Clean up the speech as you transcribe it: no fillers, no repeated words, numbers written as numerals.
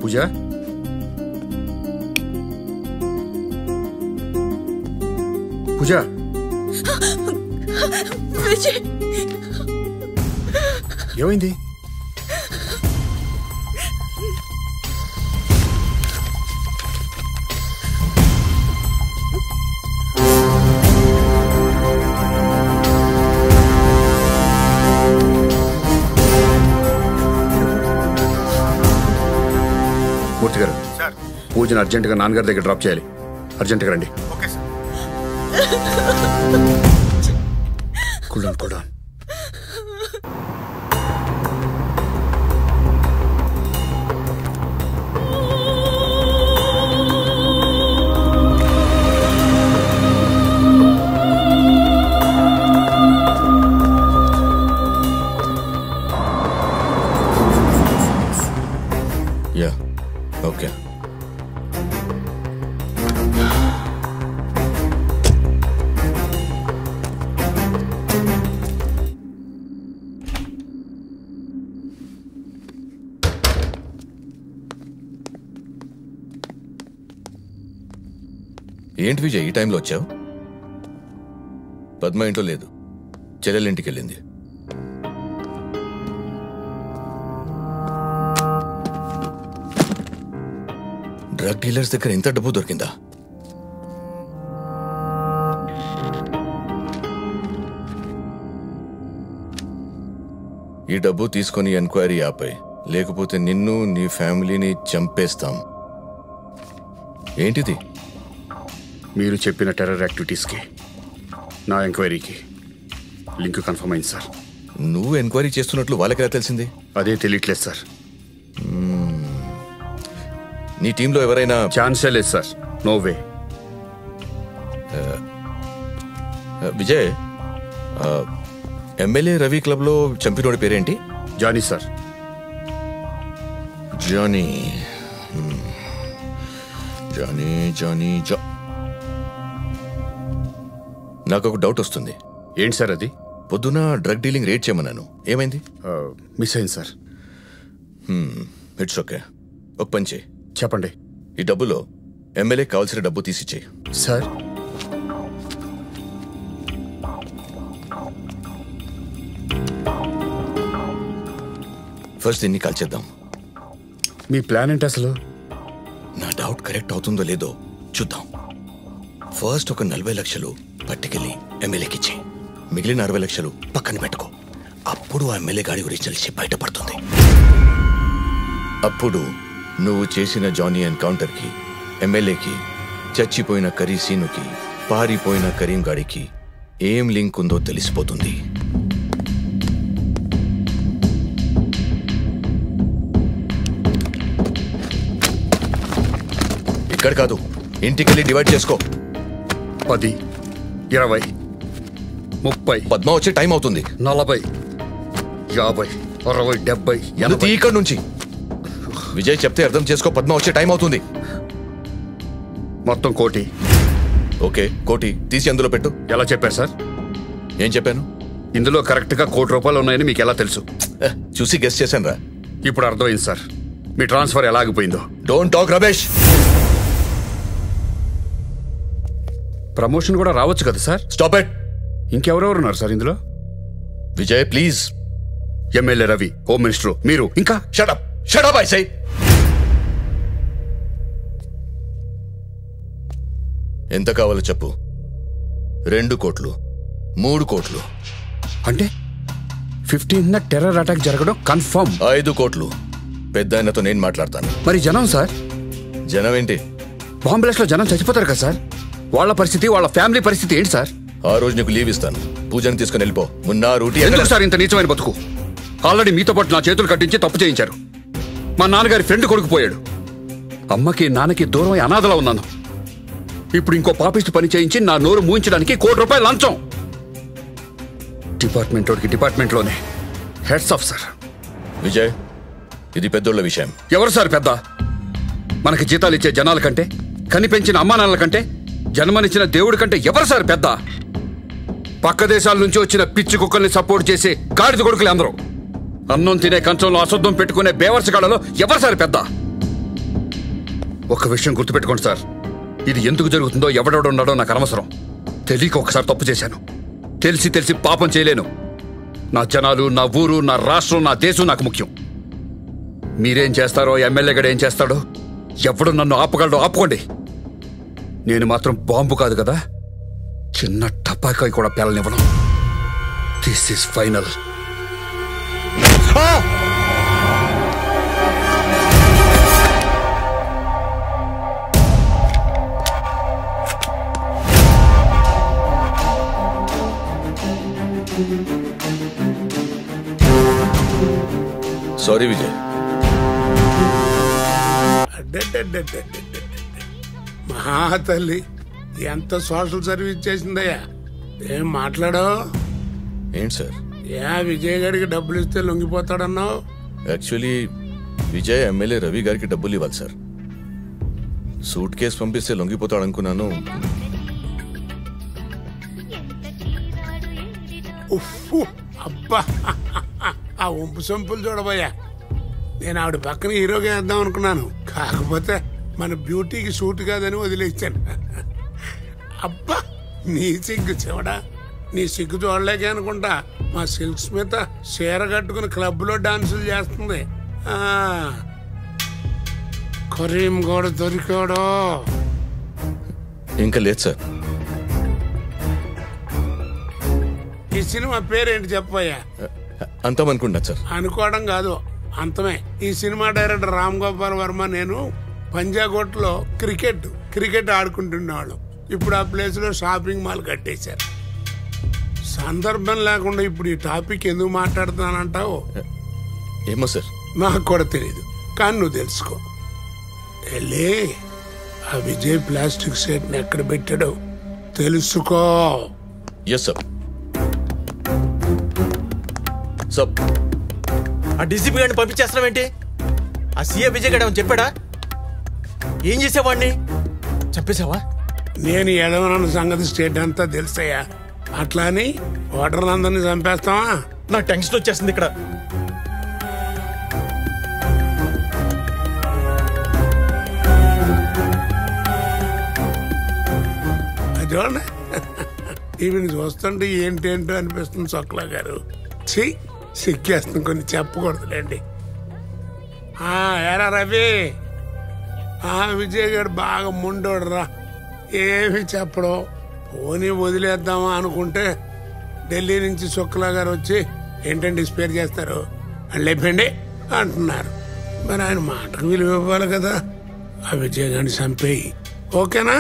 పూజ, పూజ, విజయ్ ఏమైంది? మూర్తి గారు, పూజను అర్జెంటుగా నాన్నగారి దగ్గర డ్రాప్ చేయాలి. అర్జెంటుగా రండి. కూడా ఓకే. ఏంటి విజయ్ ఈ టైంలో వచ్చావు? పద్మ ఇంట్లో లేదు, చెల్లెలింటికి వెళ్ళింది. డ్రగ్ డీలర్స్ దగ్గర ఇంత డబ్బు దొరికిందా? ఈ డబ్బు తీసుకొని ఎంక్వైరీ ఆపై, లేకపోతే నిన్ను నీ ఫ్యామిలీని చంపేస్తాం. ఏంటిది? మీరు చెప్పిన టెర్రర్ యాక్టివిటీస్కి నా ఎంక్వైరీకి లింక్ కన్ఫర్మ్ అయింది సార్. నువ్వు ఎంక్వైరీ చేస్తున్నట్లు వాళ్ళకెలా తెలిసింది? అదే తెలియట్లేదు సార్. నీ టీంలో ఎవరైనా? ఛాన్సే లేదు sir. No way. Vijay, MLA Ravi క్లబ్లో చంపినోడి పేరేంటి? Johnny sir. Johnny Johnny Johnny జా నాకు ఒక డౌట్ వస్తుంది. ఏంటి సార్ అది? పొద్దున డ్రగ్ డీలింగ్ రేట్ చేయమన్నాను, ఏమైంది? మిస్ అయింది సార్. It's okay. ఒక పని చేయి. చెప్పండి. ఈ డబ్బులో ఎమ్మెల్యే కావాల్సిన డబ్బు తీసిచ్చేయి. సార్, ఫస్ట్ దీన్ని కాల్ చేద్దాం. మీ ప్లాన్ ఏంటి అసలు? నా డౌట్ కరెక్ట్ అవుతుందో లేదో చూద్దాం. ఫస్ట్ ఒక 40 లక్షలు పట్టుకెళ్ళి ఎమ్మెల్యేకి ఇచ్చేయి. మిగిలిన 60 లక్షలు పక్కన పెట్టుకో. అప్పుడు ఆ ఎమ్మెల్యే గాడి గురించి తెలిసి బయటపడుతుంది. అప్పుడు నువ్వు చేసిన జానీ ఎన్కౌంటర్కి, ఎమ్మెల్యేకి, చచ్చిపోయిన కరీ సీనుకి, పారిపోయిన కరీం గాడికి ఏం లింక్ ఉందో తెలిసిపోతుంది. ఇక్కడ కాదు, ఇంటికెళ్ళి డివైడ్ చేసుకో. 10, 20, 30. పద్మ వచ్చే టైం అవుతుంది. 40, 50, 60, 70, 80. ఇక్కడ నుంచి విజయ్ చెప్తే అర్థం చేసుకో. పద్మ వచ్చే టైం అవుతుంది. మొత్తం 1 కోటి. ఓకే, 1 కోటి తీసి అందులో పెట్టు. ఎలా చెప్పారు సార్? ఏం చెప్పాను? ఇందులో కరెక్ట్గా 1 కోటి రూపాయలు ఉన్నాయని మీకు ఎలా తెలుసు? చూసి గెస్ చేశాను రా. ఇప్పుడు అర్థమైంది సార్ మీ ట్రాన్స్ఫర్ ఎలా ఆగిపోయిందో. Don't talk Ramesh. ప్రమోషన్ కూడా రావచ్చు కదా సార్? Stop it. ఇంకెవరెవరున్నారు సార్ ఇందులో? Vijay please. MLA Ravi, home minister, మీరు, ఇంకా shut up. Shut up I say. ఎంత కావాలో చెప్పు. 2 కోట్లు, 3 కోట్లు. అంటే 15th టెర్రర్ అటాక్ జరగడం కన్ఫర్మ్. 5 కోట్లు. పెద్ద ఆయనతో నేను మాట్లాడతాను. మరి జనం సార్? జనం ఏంటి? బాంబ్ బ్లాస్ట్ లో జనం చచ్చిపోతారు కదా సార్. వాళ్ళ పరిస్థితి, వాళ్ళ ఫ్యామిలీ పరిస్థితి ఏంటి సార్? ఆ రోజు నీకు లీవ్ ఇస్తాను. పూజని తీసుకుని వెళ్ళిపో. మున్నా రూటీ. ఎందుకు సార్ ఇంత నీచమైన బతుకు? ఆల్రెడీ మీతో పాటు నా చేతులు కట్టించి తప్పు చేయించారు. మా నాన్నగారి ఫ్రెండ్ కొడుకుపోయాడు. అమ్మకి నాన్నకి దూరమై అనాథలా ఉన్నాను. ఇప్పుడు ఇంకో పాపిస్ట్ పని చేయించి నా నోరు మూయించడానికి 1 కోటి రూపాయలు లంచం. డిపార్ట్మెంట్లోనే హెడ్స్ ఆఫ్ సార్. విజయ్, ఇది పెద్దోళ్ళ విషయం. ఎవరు సార్ పెద్ద? మనకి జీతాలు ఇచ్చే జనాల కంటే, కనిపెంచిన అమ్మానాన్నల కంటే, జన్మనిచ్చిన దేవుడి కంటే ఎవరు సార్ పెద్ద? పక్క దేశాల నుంచి వచ్చిన పిచ్చి కుక్కల్ని సపోర్ట్ చేసి గాడిద కొడుకులు అందరూ. అన్నం తినే కంచంలో అశుద్ధం పెట్టుకునే బేవర్సగాళ్ళలో ఎవరు సార్ పెద్ద? ఒక విషయం గుర్తుపెట్టుకోండి సార్, ఇది ఎందుకు జరుగుతుందో ఎవడెవడున్నాడో నాకు అనవసరం. తెలియక ఒకసారి తప్పు చేశాను, తెలిసి తెలిసి పాపం చేయలేను. నా జనాలు, నా ఊరు, నా రాష్ట్రం, నా దేశం నాకు ముఖ్యం. మీరేం చేస్తారో, ఎమ్మెల్యే గడు ఏం చేస్తాడో, ఎవడు నన్ను ఆపగలడో ఆపుకోండి. నేను మాత్రం బాంబు కాదు కదా, చిన్న టపాకాయ కూడా పేలనివ్వను. This is final. Sorry Vijay. మహా తల్లి ఎంత సోషల్ సర్వీస్ చేసిందయ్యా. ఏం మాట్లాడో? ఏంటి సార్? విజయ్ గారికి డబ్బులు ఇస్తే లొంగిపోతాడన్నావు? యాక్చువల్లీ విజయ్ ఎమ్మెల్యే రవి గారికి డబ్బులు ఇవ్వాలి సార్. సూట్ కేసు పంపిస్తే లొంగిపోతాడు అనుకున్నాను. అబ్బా, ఆ ఉంపు సొంపులు చూడబోయా. నేను ఆవిడ పక్కన హీరోగా వేద్దాం అనుకున్నాను, కాకపోతే మన బ్యూటీకి సూట్ కాదని వదిలేచ్చాను. అబ్బా, నీ సిగ్గు చెవడా. నీ సిగ్గు చూడలేకే అనుకుంటా మా సిల్క్ స్మిత చీర కట్టుకుని క్లబ్లో డాన్సులు చేస్తుంది. కరీం కూడా దొరికాడో? ఇంకా లేదు సార్. ఈ సినిమా పేరేంటి చెప్పయ్యా? అంతమనుకుంటా సార్. అనుకోవడం కాదు, అంతమే. ఈ సినిమా డైరెక్టర్ రామ్ గోపాల్ వర్మ నేను పంజాగోట్లో క్రికెట్ ఆడుకుంటున్నవాళ్ళం. ఇప్పుడు ఆ ప్లేస్ లో షాపింగ్ మాల్ కట్టేశారు. సందర్భం లేకుండా ఇప్పుడు ఈ టాపిక్ ఎందుకు మాట్లాడుతున్నానంటావు? ఏమో సార్, నాకు కూడా తెలియదు, కానీ నువ్వు తెలుసుకో. వెళ్ళి ఆ విజయ్ ప్లాస్టిక్ సెట్ ని ఎక్కడ పెట్టాడో తెలుసుకో. Yes sir. సార్, ఆ డీసీపీ గారిని పంపించేస్తున్నావేంటి? ఆ సీఏ విజయ్ గడ చెప్పాడా? ఏం చేసేవాడిని? చంపేశావా? నేను ఎదవనన్న సంగతి స్టేట్ అంతా తెలుసయ్యా. అట్లా అని ఓటర్లందరినీ చంపేస్తావా? నాకు టెన్షన్ వచ్చేస్తుంది ఇక్కడ. అది చూడండి, ఈవిని చూస్తుంటే ఏంటేంటో అనిపిస్తుంది చొక్లా గారు. సిక్కేస్తుంది, కొన్ని చెప్పకూడదులేండి. ఏరా రవి, విజయ్ గారు బాగా ముండోడరా, ఏమి చెప్పడం. పోనీ వదిలేద్దామా అనుకుంటే ఢిల్లీ నుంచి శుక్లా గారు వచ్చి ఏంటంటే స్పేర్ చేస్తారు అని లేపండి అంటున్నారు. మరి ఆయన మాటకు విలువ ఇవ్వాలి కదా. ఆ విజయ్ గారిని చంపేయి, ఓకేనా?